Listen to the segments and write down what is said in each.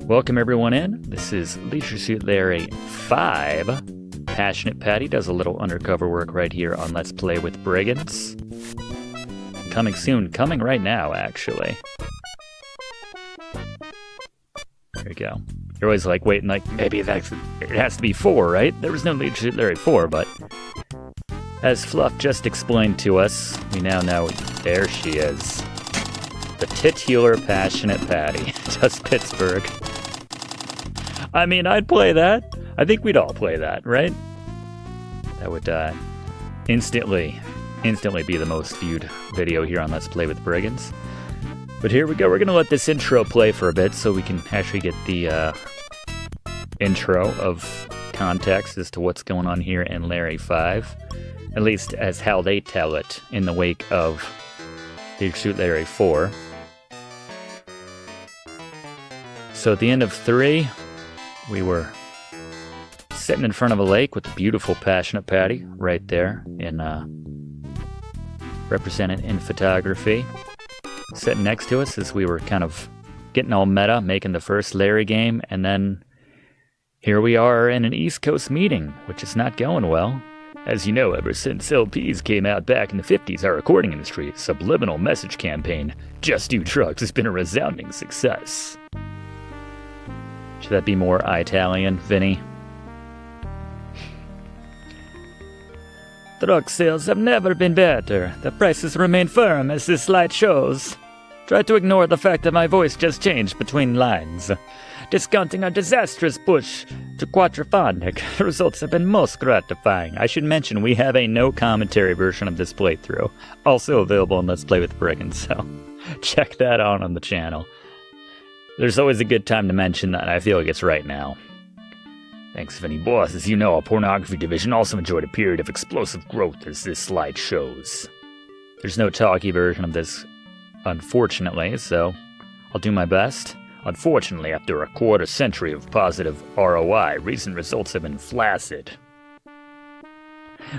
Welcome everyone in. This is Leisure Suit Larry 5. Passionate Patti does a little undercover work right here on Let's Play with Brigands. Coming soon, coming right now actually. There we go. You're always like waiting, like maybe it has to be 4, right? There was no Leisure Suit Larry 4, but as Fluff just explained to us, we now know there she is. The titular Passionate Patti does Pittsburgh. I mean, I'd play that. I think we'd all play that, right? That would instantly be the most viewed video here on Let's Play with Brigands. But here we go. We're going to let this intro play for a bit so we can actually get the intro of context as to what's going on here in Larry 5. At least as how they tell it in the wake of Leisure Suit Larry 4. So at the end of 3, we were sitting in front of a lake with the beautiful Passionate Patti right there, in represented in photography. Sitting next to us as we were kind of getting all meta, making the first Larry game, and then here we are in an East Coast meeting, which is not going well. As you know, ever since LPs came out back in the 50s, our recording industry's subliminal message campaign, Just Do Drugs, has been a resounding success. Should that be more Italian, Vinny? Drug sales have never been better. The prices remain firm, as this slide shows. Try to ignore the fact that my voice just changed between lines. Discounting our disastrous push to quadraphonic, the results have been most gratifying. I should mention we have a no-commentary version of this playthrough, also available in Let's Play with Brigands, so check that out on the channel. There's always a good time to mention that, and I feel like it's right now. Thanks, Vinny. Boss, as you know, our pornography division also enjoyed a period of explosive growth, as this slide shows. There's no talkie version of this, unfortunately, so I'll do my best. Unfortunately, after a quarter century of positive ROI, recent results have been flaccid.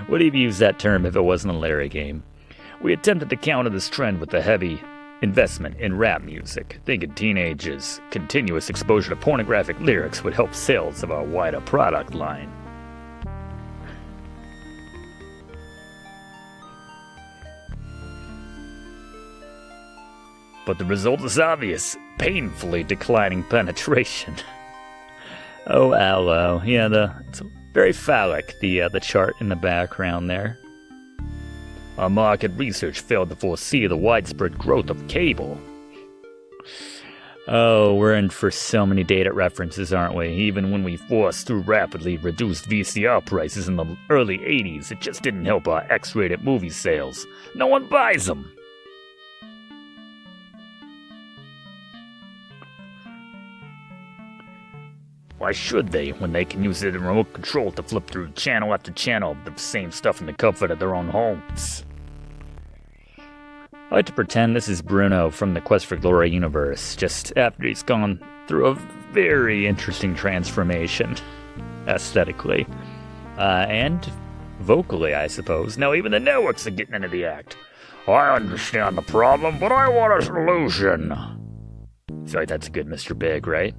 Would have used that term if it wasn't a Larry game. We attempted to counter this trend with a heavy investment in rap music, thinking teenagers' continuous exposure to pornographic lyrics would help sales of our wider product line. But the result is obvious. Painfully declining penetration. Oh, aloe. Yeah, it's very phallic, the chart in the background there. Our market research failed to foresee the widespread growth of cable. Oh, we're in for so many dated references, aren't we? Even when we forced through rapidly reduced VCR prices in the early 80s, it just didn't help our X-rated movie sales. No one buys them. Why should they, when they can use it in remote control to flip through channel after channel of the same stuff in the comfort of their own homes? I like to pretend this is Bruno from the Quest for Glory universe, just after he's gone through a very interesting transformation, aesthetically. And vocally, I suppose. Now even the networks are getting into the act. I understand the problem, but I want a solution. I feel like that's a good Mr. Big, right?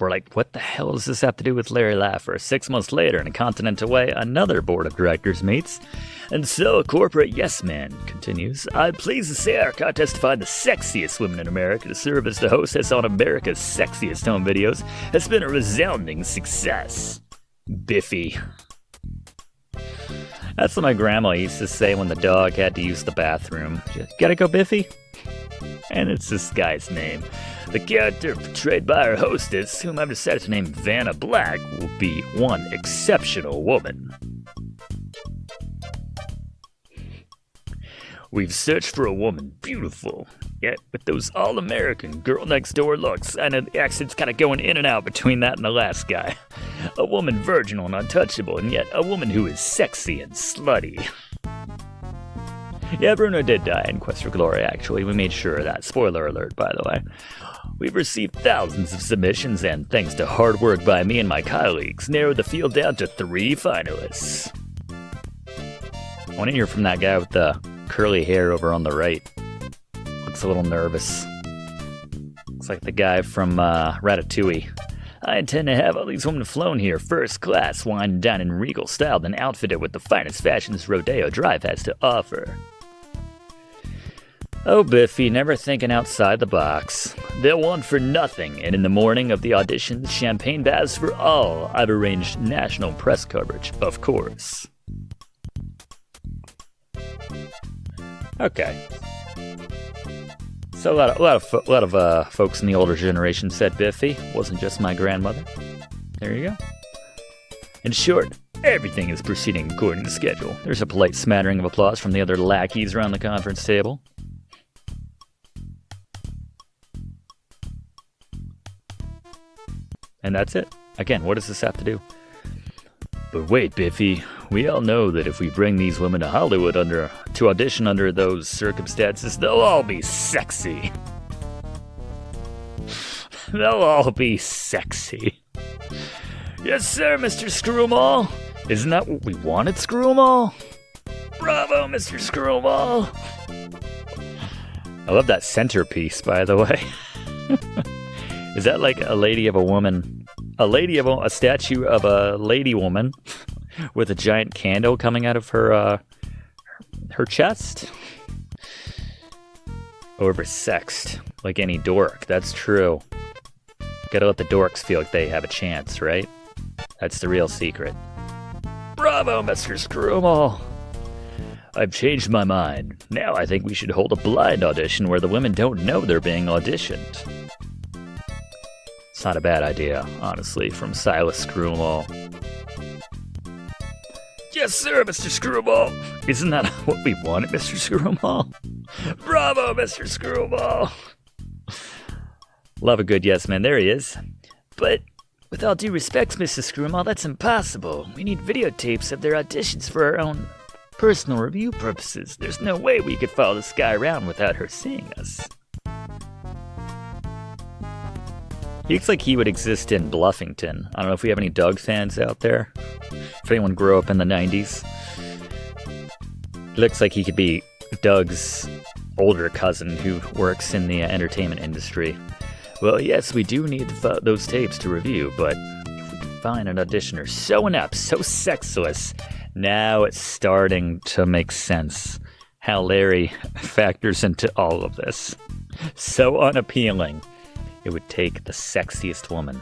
We're like, what the hell does this have to do with Larry Laffer? 6 months later, and a continent away, another board of directors meets. And so, a corporate yes man continues. I'm pleased to say our contest to find the sexiest women in America to serve as the hostess on America's Sexiest Home videos has been a resounding success. Biffy. That's what my grandma used to say when the dog had to use the bathroom. Gotta go, Biffy? And it's this guy's name. The character portrayed by our hostess, whom I've decided to name Vanna Black, will be one exceptional woman. We've searched for a woman beautiful, yet with those all-American girl-next-door looks. I know the accent's kind of going in and out between that and the last guy. A woman virginal and untouchable, and yet a woman who is sexy and slutty. Yeah, Bruno did die in Quest for Glory, actually. We made sure of that. Spoiler alert, by the way. We've received thousands of submissions, and thanks to hard work by me and my colleagues, narrowed the field down to 3 finalists. I want to hear from that guy with the curly hair over on the right. Looks a little nervous. Looks like the guy from Ratatouille. I intend to have all these women flown here first class, wine and dine in regal style, then outfitted with the finest fashions Rodeo Drive has to offer. Oh, Biffy, never thinking outside the box. They'll want for nothing, and in the morning of the auditions, champagne baths for all. I've arranged national press coverage, of course. Okay. So a lot of folks in the older generation said Biffy wasn't just my grandmother. There you go. In short, everything is proceeding according to schedule. There's a polite smattering of applause from the other lackeys around the conference table. And that's it. Again, what does this have to do? But wait, Biffy, we all know that if we bring these women to Hollywood to audition under those circumstances, they'll all be sexy. They'll all be sexy. Yes, sir, Mr. Screw'em-all. Isn't that what we wanted, Screw'em-all? Bravo, Mr. Screw'em-all. I love that centerpiece, by the way. Is that like a statue of a lady woman with a giant candle coming out of her chest? Oversexed, like any dork. That's true. Gotta let the dorks feel like they have a chance, right? That's the real secret. Bravo, Mr. Screw'em-all. I've changed my mind. Now I think we should hold a blind audition where the women don't know they're being auditioned. It's not a bad idea, honestly, from Silas Screw'em-all. Yes, sir, Mr. Screw'em-all. Isn't that what we wanted, Mr. Screw'em-all? Bravo, Mr. Screw'em-all. Love a good yes man, there he is. But, with all due respect, Mr. Screw'em-all, that's impossible. We need videotapes of their auditions for our own personal review purposes. There's no way we could follow this guy around without her seeing us. He looks like he would exist in Bluffington. I don't know if we have any Doug fans out there. If anyone grew up in the 90s. He looks like he could be Doug's older cousin who works in the entertainment industry. Well, yes, we do need those tapes to review, but if we can find an auditioner so inept, so sexless, now it's starting to make sense how Larry factors into all of this. So unappealing. It would take the sexiest woman.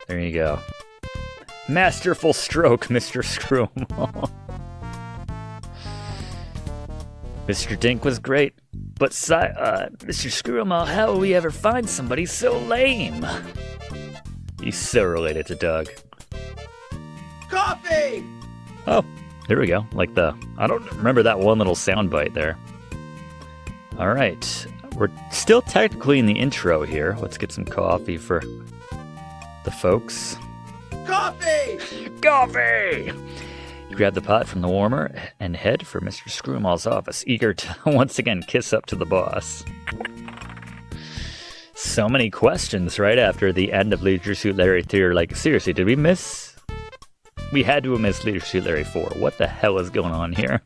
There you go. Masterful stroke, Mr. Screw'em-all. Mr. Dink was great, but Mr. Screw'em-all, how will we ever find somebody so lame? He's so related to Doug. Coffee! Oh, there we go. I don't remember that one little soundbite there. All right. We're still technically in the intro here. Let's get some coffee for the folks. Coffee! Coffee! You grab the pot from the warmer and head for Mr. Screw'em-all's office, eager to once again kiss up to the boss. So many questions right after the end of Leisure Suit Larry 3. Like, seriously, did we miss? We had to have missed Leisure Suit Larry 4. What the hell is going on here?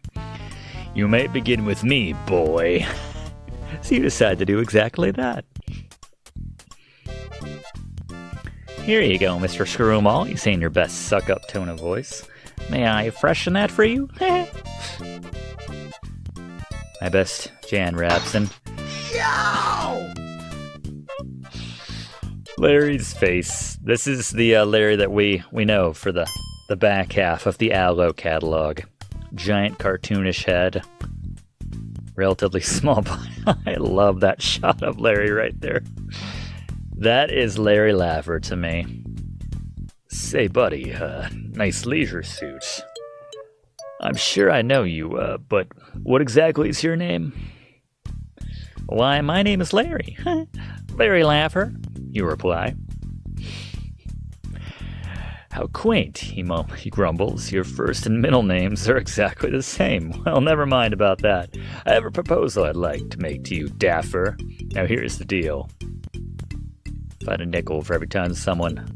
You may begin with me, boy. So you decide to do exactly that. Here you go, Mr. Screw'em-all. You say in your best suck-up tone of voice. May I freshen that for you? My best Jan Rabson. Yo! Larry's face. This is the Larry that we know for the back half of the Aloe catalog. Giant cartoonish head. Relatively small body. I love that shot of Larry right there. That is Larry Laffer to me. Say, buddy, nice leisure suit. I'm sure I know you, but what exactly is your name? Why, my name is Larry. Larry Laffer, you reply. How quaint, he grumbles. Your first and middle names are exactly the same. Well, never mind about that. I have a proposal I'd like to make to you, Daffer. Now here's the deal. Find a nickel for every time someone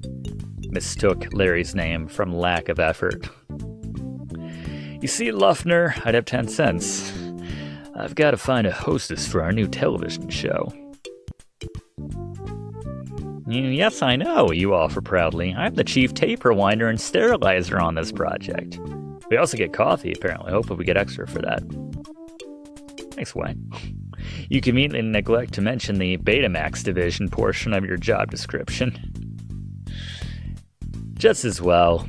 mistook Larry's name from lack of effort. You see, Luffner, I'd have 10 cents. I've got to find a hostess for our new television show. Yes, I know, you offer proudly. I'm the chief tape rewinder and sterilizer on this project. We also get coffee, apparently. Hopefully we get extra for that. Nice way. You conveniently neglect to mention the Betamax division portion of your job description. Just as well.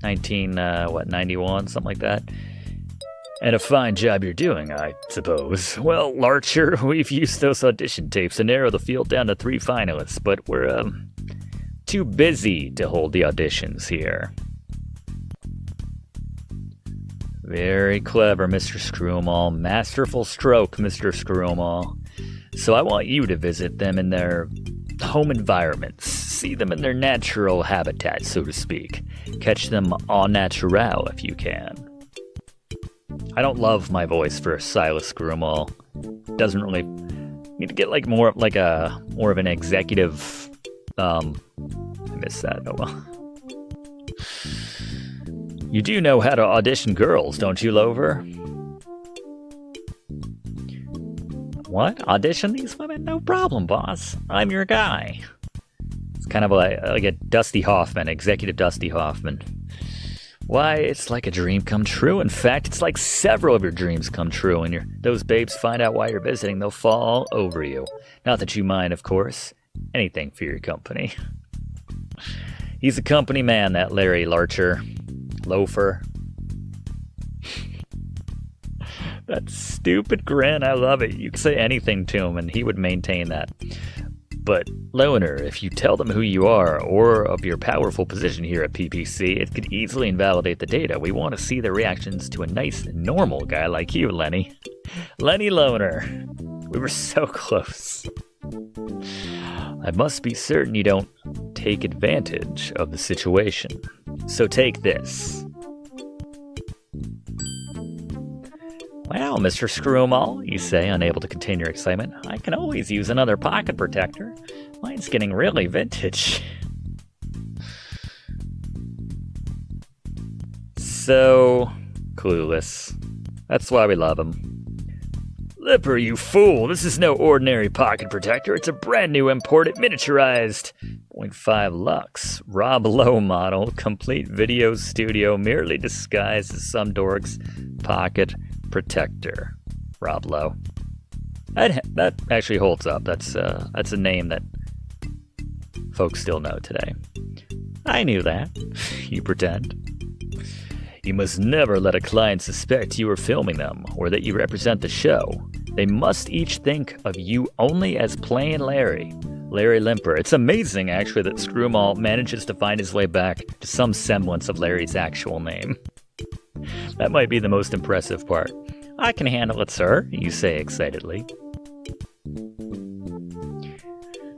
91, something like that. And a fine job you're doing, I suppose. Well, Larcher, we've used those audition tapes to narrow the field down to 3 finalists, but we're, too busy to hold the auditions here. Very clever, Mr. Screw'em-all. Masterful stroke, Mr. Screw'em-all. So I want you to visit them in their home environments. See them in their natural habitat, so to speak. Catch them au naturel if you can. I don't love my voice for Silas Screw'em-all. Doesn't really need to get like more of an executive. I missed that. Oh well. You do know how to audition girls, don't you, Lover? What? Audition these women? No problem, boss. I'm your guy. It's kind of like a Dusty Hoffman, executive Dusty Hoffman. Why, it's like a dream come true. In fact, it's like several of your dreams come true, and those babes find out why you're visiting, they'll fall over you. Not that you mind, of course. Anything for your company. He's a company man, that Larry Larcher. Loafer. That stupid grin, I love it. You can say anything to him, and he would maintain that. But, Loner, if you tell them who you are, or of your powerful position here at PPC, it could easily invalidate the data. We want to see the reactions to a nice, normal guy like you, Lenny. Lenny Loner. We were so close. I must be certain you don't take advantage of the situation. So take this. Well, Mr. Screw'em-all, you say, unable to contain your excitement. I can always use another pocket protector. Mine's getting really vintage. So clueless. That's why we love him. Lipper, you fool! This is no ordinary pocket protector. It's a brand new imported miniaturized 0.5 Lux Rob Lowe model, complete video studio, merely disguised as some dork's pocket protector. Rob Lowe. That actually holds up. That's a name that folks still know today. I knew that. You pretend. You must never let a client suspect you are filming them, or that you represent the show. They must each think of you only as plain Larry. Larry Limper. It's amazing, actually, that Screw'em-all manages to find his way back to some semblance of Larry's actual name. That might be the most impressive part. I can handle it, sir, you say excitedly.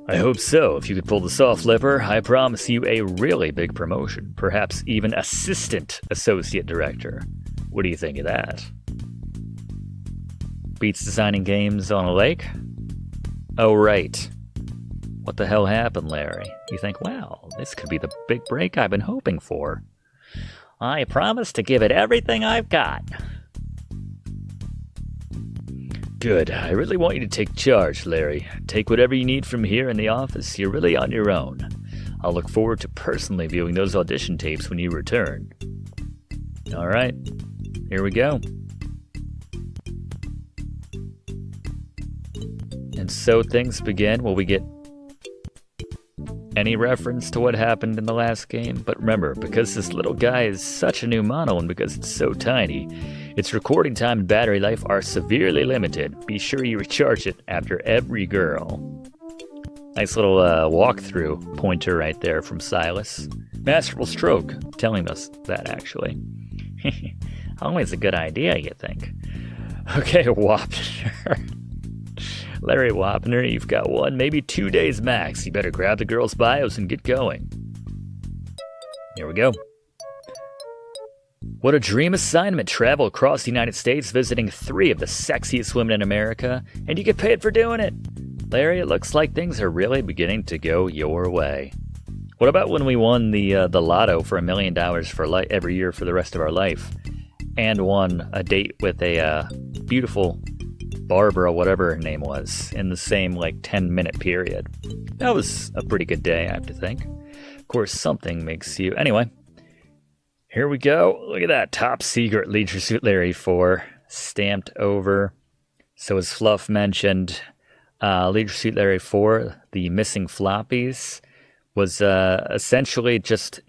I hope so. If you could pull this off, Lipper, I promise you a really big promotion. Perhaps even assistant associate director. What do you think of that? Beats designing games on a lake? Oh, right. What the hell happened, Larry? You think, wow, this could be the big break I've been hoping for. I promise to give it everything I've got. Good. I really want you to take charge, Larry. Take whatever you need from here in the office. You're really on your own. I'll look forward to personally viewing those audition tapes when you return. All right. Here we go. And so things begin. Will we get any reference to what happened in the last game? But remember, because this little guy is such a new model and because it's so tiny, its recording time and battery life are severely limited. Be sure you recharge it after every girl. Nice little walkthrough pointer right there from Silas. Masterful stroke, telling us that actually. Always a good idea, you think. Okay, Wapner. Larry Wapner, you've got 1, maybe 2 days max. You better grab the girls' bios and get going. Here we go. What a dream assignment. Travel across the United States visiting 3 of the sexiest women in America, and you get paid for doing it. Larry, it looks like things are really beginning to go your way. What about when we won the lotto for $1 million for every year for the rest of our life, and won a date with a beautiful Barbara, whatever her name was, in the same, 10-minute period. That was a pretty good day, I have to think. Of course, something makes you... Anyway, here we go. Look at that. Top secret Leisure Suit Larry 4. Stamped over. So as Fluff mentioned, Leisure Suit Larry 4, the missing floppies, was essentially just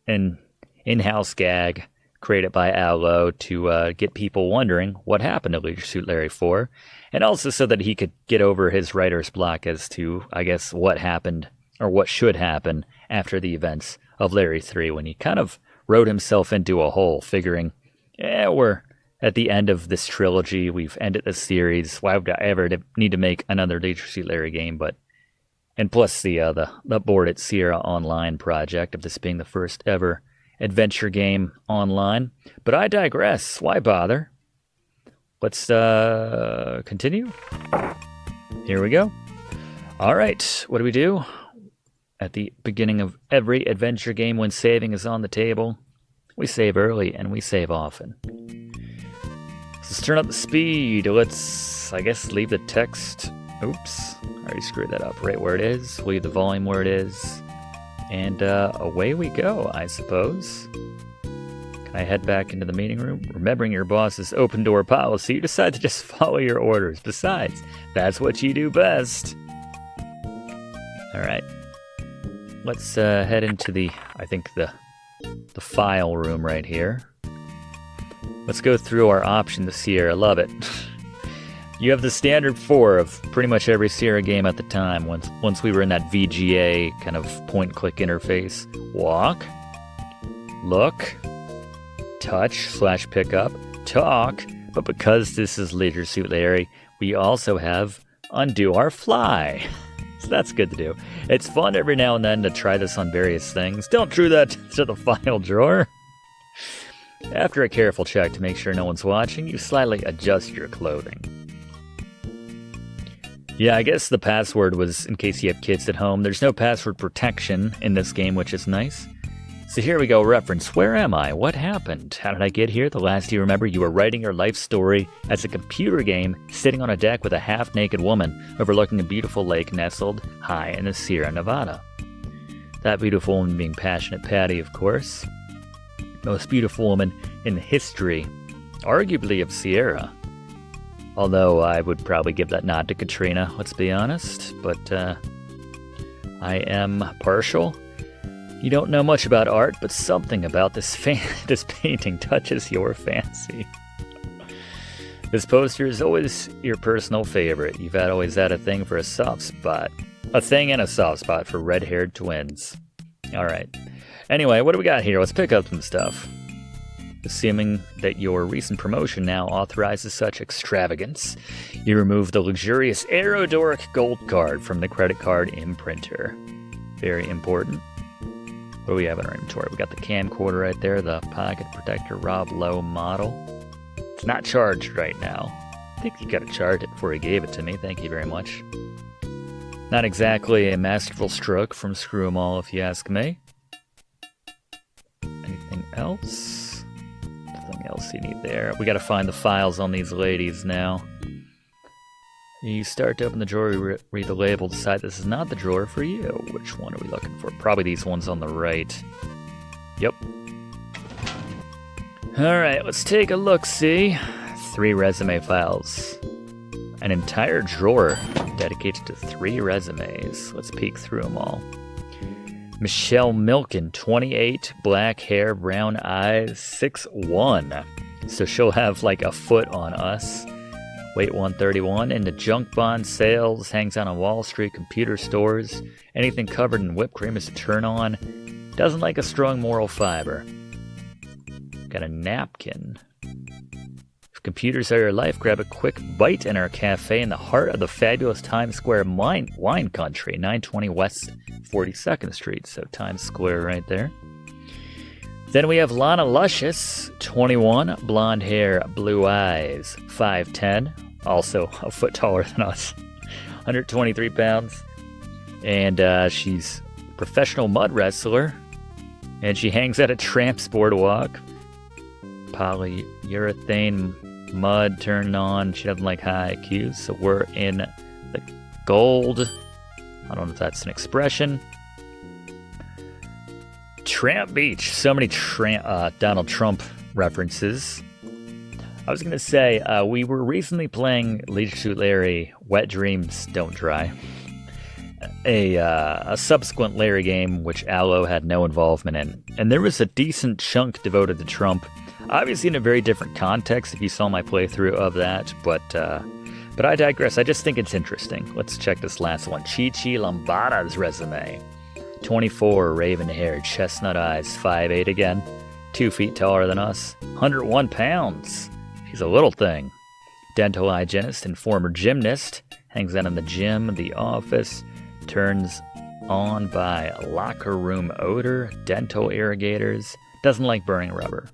an in-house gag created by Allo to get people wondering what happened to Leisure Suit Larry 4, and also so that he could get over his writer's block as to, I guess, what happened, or what should happen, after the events of Larry 3, when he kind of wrote himself into a hole, figuring, we're at the end of this trilogy, we've ended the series, why would I ever need to make another Leisure Suit Larry game, and plus the Board at Sierra Online project of this being the first ever adventure game online. But I digress. Why bother? Let's continue. Here we go. All right. What do we do? At the beginning of every adventure game, when saving is on the table, we save early and we save often. Let's turn up the speed. Let's, I guess, leave the text. Oops. I already screwed that up. Right where it is. Leave the volume where it is. And away we go, I suppose. Can I head back into the meeting room? Remembering your boss's open door policy, you decide to just follow your orders. Besides, that's what you do best. Alright. Let's head into the file room right here. Let's go through our options here. I love it. You have the standard 4 of pretty much every Sierra game at the time, once we were in that VGA kind of point-click interface. Walk, look, touch/pickup, talk, but because this is Leisure Suit Larry, we also have undo our fly. So that's good to do. It's fun every now and then to try this on various things. Don't do that to the file drawer. After a careful check to make sure no one's watching, you slightly adjust your clothing. Yeah, I guess the password was in case you have kids at home. There's no password protection in this game, which is nice. So here we go, reference. Where am I? What happened? How did I get here? The last you remember, you were writing your life story as a computer game, sitting on a deck with a half-naked woman, overlooking a beautiful lake nestled high in the Sierra Nevada. That beautiful woman being passionate Patti, of course. Most beautiful woman in the history, arguably, of Sierra. Although I would probably give that nod to Katrina, let's be honest. But I am partial. You don't know much about art, but something about this painting touches your fancy. This poster is always your personal favorite. You've always had a thing for a soft spot. A thing and a soft spot for red-haired twins. Alright. Anyway, what do we got here? Let's pick up some stuff. Assuming that your recent promotion now authorizes such extravagance, you remove the luxurious Aerodoric gold card from the credit card imprinter. Very important. What do we have in our inventory? We got the camcorder right there, the pocket protector Rob Lowe model. It's not charged right now. I think you gotta charge it before he gave it to me. Thank you very much. Not exactly a masterful stroke from Screw 'em All, if you ask me. Anything else? Nothing else you need there. We gotta find the files on these ladies now. You start to open the drawer, read the label, decide this is not the drawer for you. Which one are we looking for? Probably these ones on the right. Yep. Alright, let's take a look-see. 3 resume files. An entire drawer dedicated to 3 resumes. Let's peek through them all. Michelle Milken, 28, black hair, brown eyes, 6'1". So she'll have like a foot on us. Weight 131, into junk bond sales, hangs out on Wall Street, computer stores. Anything covered in whipped cream is a turn on. Doesn't like a strong moral fiber. Got a napkin. If computers are your life, grab a quick bite in our cafe in the heart of the fabulous Times Square wine country, 920 West 42nd Street. So Times Square right there. Then we have Lana Luscious, 21, blonde hair, blue eyes, 5'10", also a foot taller than us, 123 pounds. And she's a professional mud wrestler, and she hangs at a Tramps boardwalk. Polyurethane Mud turned on. She doesn't like high IQs, so we're in the gold. I don't know if that's an expression. Tramp Beach. So many Donald Trump references. I was going to say, we were recently playing Leisure Suit Larry, Wet Dreams Don't Dry. A subsequent Larry game which Aloe had no involvement in. And there was a decent chunk devoted to Trump. Obviously in a very different context if you saw my playthrough of that, but I digress. I just think it's interesting. Let's check this last one. Chi-Chi Lambada's resume. 24, raven-haired, chestnut eyes, 5'8" again. 2 feet taller than us. 101 pounds. She's a little thing. Dental hygienist and former gymnast. Hangs out in the gym, the office. Turns on by locker room odor. Dental irrigators. Doesn't like burning rubber.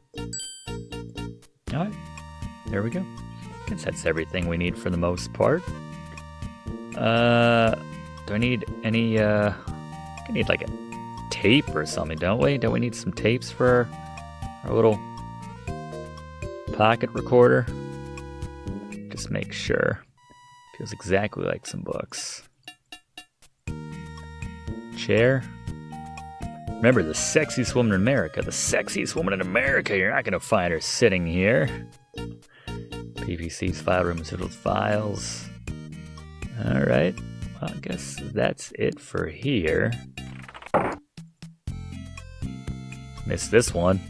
Alright, there we go. Guess that's everything we need for the most part. Do I need any, I need like a tape or something, don't we? Don't we need some tapes for our little pocket recorder? Just make sure. Feels exactly like some books. Chair. Remember, the sexiest woman in America. The sexiest woman in America. You're not going to find her sitting here. PPC's file room is filled with files. Alright. Well, I guess that's it for here. Missed this one.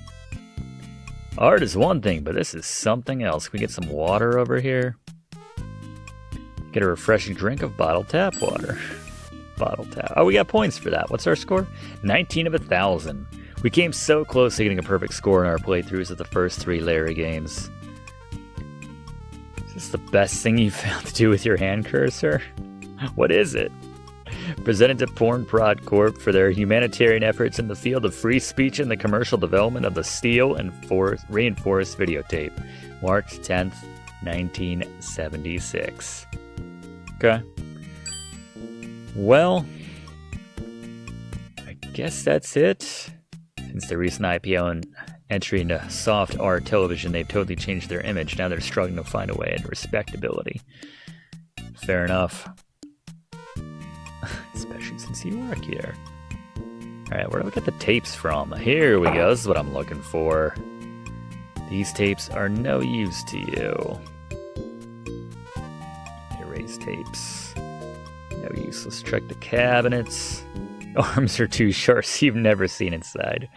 Art is one thing, but this is something else. Can we get some water over here? Get a refreshing drink of bottled tap water. Bottle tap. Oh, we got points for that. What's our score? 19 of 1,000. We came so close to getting a perfect score in our playthroughs of the first 3 Larry games. Is this the best thing you've found to do with your hand cursor? What is it? Presented to Porn Prod Corp for their humanitarian efforts in the field of free speech and the commercial development of the steel and reinforced videotape. March 10th, 1976. Okay. Well, I guess that's it. Since their recent IPO and entry into soft art television, they've totally changed their image. Now they're struggling to find a way into respectability. Fair enough. Especially since you work here. Alright, where do we get the tapes from? Here we go. This is what I'm looking for. These tapes are no use to you. Erase tapes. No use. Let's check the cabinets. Arms are too short, so you've never seen inside.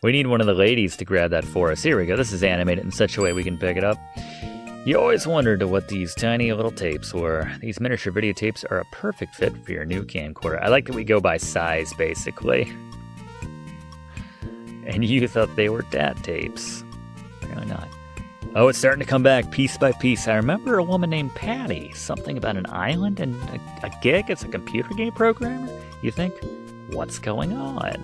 We need one of the ladies to grab that for us. Here we go. This is animated in such a way we can pick it up. You always wondered what these tiny little tapes were. These miniature videotapes are a perfect fit for your new camcorder. I like that we go by size, basically. And you thought they were DAT tapes. Apparently not. Oh, it's starting to come back piece by piece. I remember a woman named Patti. Something about an island and a gig as a computer game programmer? You think, what's going on?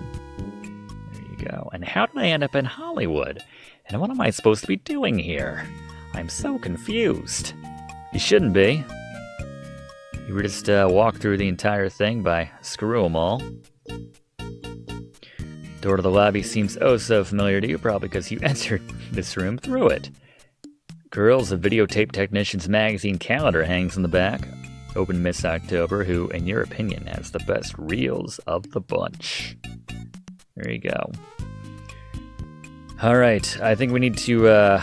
There you go. And how did I end up in Hollywood? And what am I supposed to be doing here? I'm so confused. You shouldn't be. You were just walk through the entire thing by screw 'em all. Door to the lobby seems oh so familiar to you, probably because you entered this room through it. Girls, a videotape technician's magazine calendar hangs in the back. Open Miss October, who, in your opinion, has the best reels of the bunch. There you go. Alright, I think we need to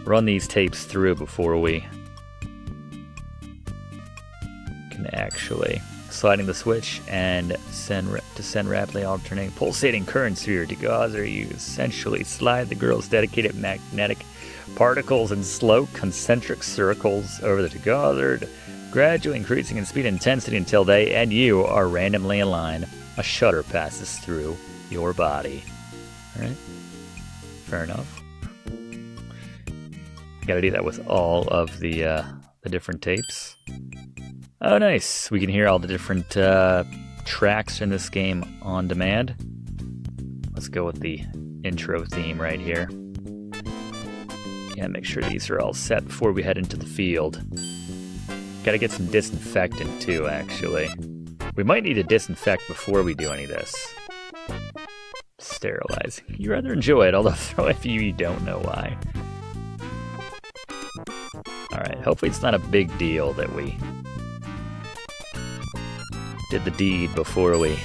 run these tapes through before we can actually sliding the switch and descend rapidly alternating pulsating currents through your degauser. You essentially slide the girl's dedicated magnetic particles in slow concentric circles over the degauser, gradually increasing in speed and intensity until they and you are randomly aligned. A shudder passes through your body. Alright? Fair enough. Gotta do that with all of the different tapes. Oh, nice. We can hear all the different tracks in this game on demand. Let's go with the intro theme right here. Yeah, make sure these are all set before we head into the field. Gotta get some disinfectant too, actually. We might need to disinfect before we do any of this. Sterilizing. You rather enjoy it, although if you don't know why. Alright, hopefully it's not a big deal that we did the deed before we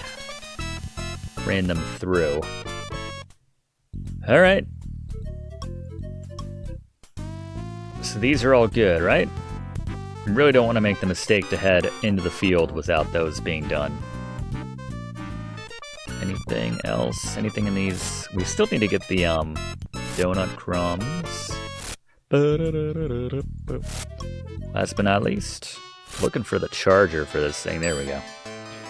ran them through. Alright. So these are all good, right? I really don't want to make the mistake to head into the field without those being done. Anything else? Anything in these? We still need to get the donut crumbs. Last but not least, looking for the charger for this thing. There we go.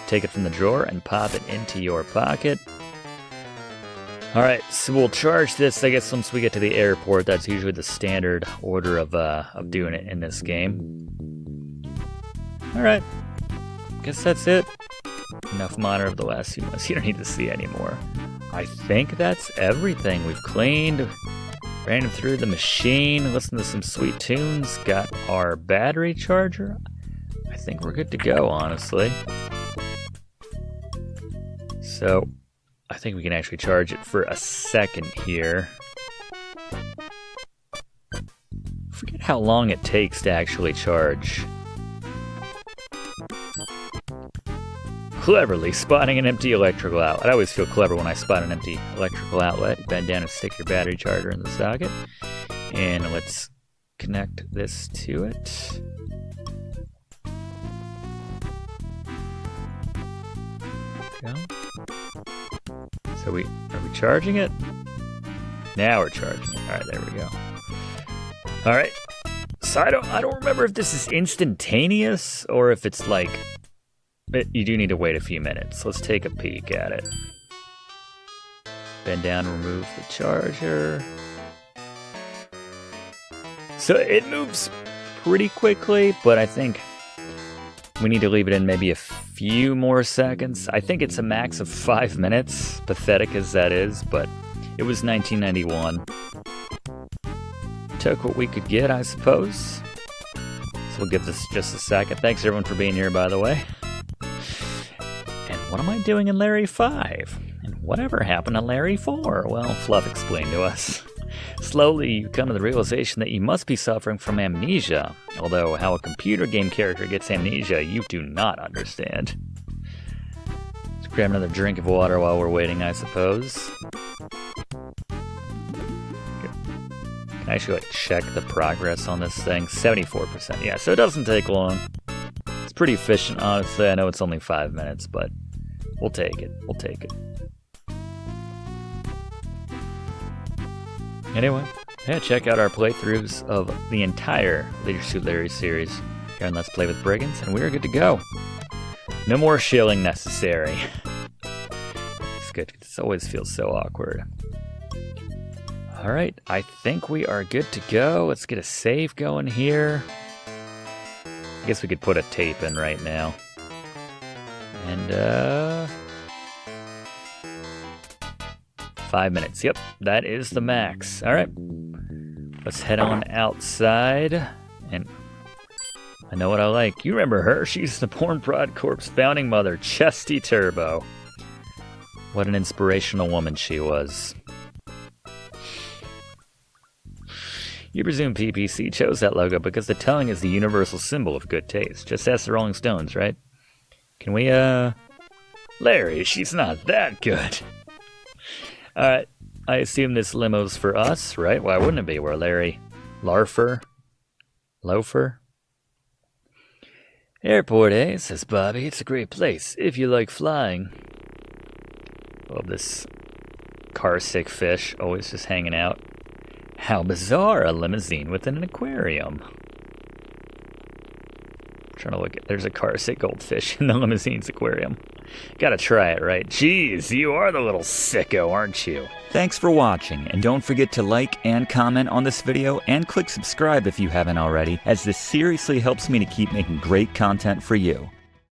Take it from the drawer and pop it into your pocket. Alright, so we'll charge this, I guess, once we get to the airport. That's usually the standard order of doing it in this game. Alright, guess that's it. Enough monitor of the last few months. You don't need to see anymore. I think that's everything. We've cleaned, ran through the machine, listened to some sweet tunes, got our battery charger. I think we're good to go, honestly. So, I think we can actually charge it for a second here. Forget how long it takes to actually charge. Cleverly spotting an empty electrical outlet. I always feel clever when I spot an empty electrical outlet. Bend down and stick your battery charger in the socket. And let's connect this to it. Go. So are we charging it? Now we're charging it. Alright, there we go. Alright. So I don't remember if this is instantaneous or if it's like you do need to wait a few minutes. Let's take a peek at it. Bend down, remove the charger. So it moves pretty quickly, but I think we need to leave it in maybe a few more seconds. I think it's a max of 5 minutes, pathetic as that is, but it was 1991. Took what we could get, I suppose. So we'll give this just a second. Thanks everyone for being here, by the way. And what am I doing in Larry 5? And whatever happened to Larry 4? Well, Fluff explained to us. Slowly, you come to the realization that you must be suffering from amnesia. Although, how a computer game character gets amnesia, you do not understand. Let's grab another drink of water while we're waiting, I suppose. Can I actually check the progress on this thing? 74%. Yeah, so it doesn't take long. It's pretty efficient, honestly. I know it's only 5 minutes, but we'll take it. We'll take it. Anyway, yeah, check out our playthroughs of the entire Leisure Suit Larry series here on Let's Play with Brigands, and we're good to go. No more shilling necessary. It's good. This always feels so awkward. Alright, I think we are good to go. Let's get a save going here. I guess we could put a tape in right now. And, 5 minutes. Yep, that is the max. All right, let's head on outside. And I know what I like. You remember her? She's the Porn Prod Corp's founding mother, Chesty Turbo. What an inspirational woman she was. You presume PPC chose that logo because the tongue is the universal symbol of good taste. Just ask the Rolling Stones, right? Can we, Larry, she's not that good. Alright, I assume this limo's for us, right? Why wouldn't it be? We're Larry Loafer? Airport, eh? Says Bobby. It's a great place, if you like flying. Love this car-sick fish, always just hanging out. How bizarre, a limousine within an aquarium. I'm trying to look at, there's a car-sick goldfish in the limousine's aquarium. Gotta try it, right? Jeez, you are the little sicko, aren't you? Thanks for watching, and don't forget to like and comment on this video, and click subscribe if you haven't already, as this seriously helps me to keep making great content for you.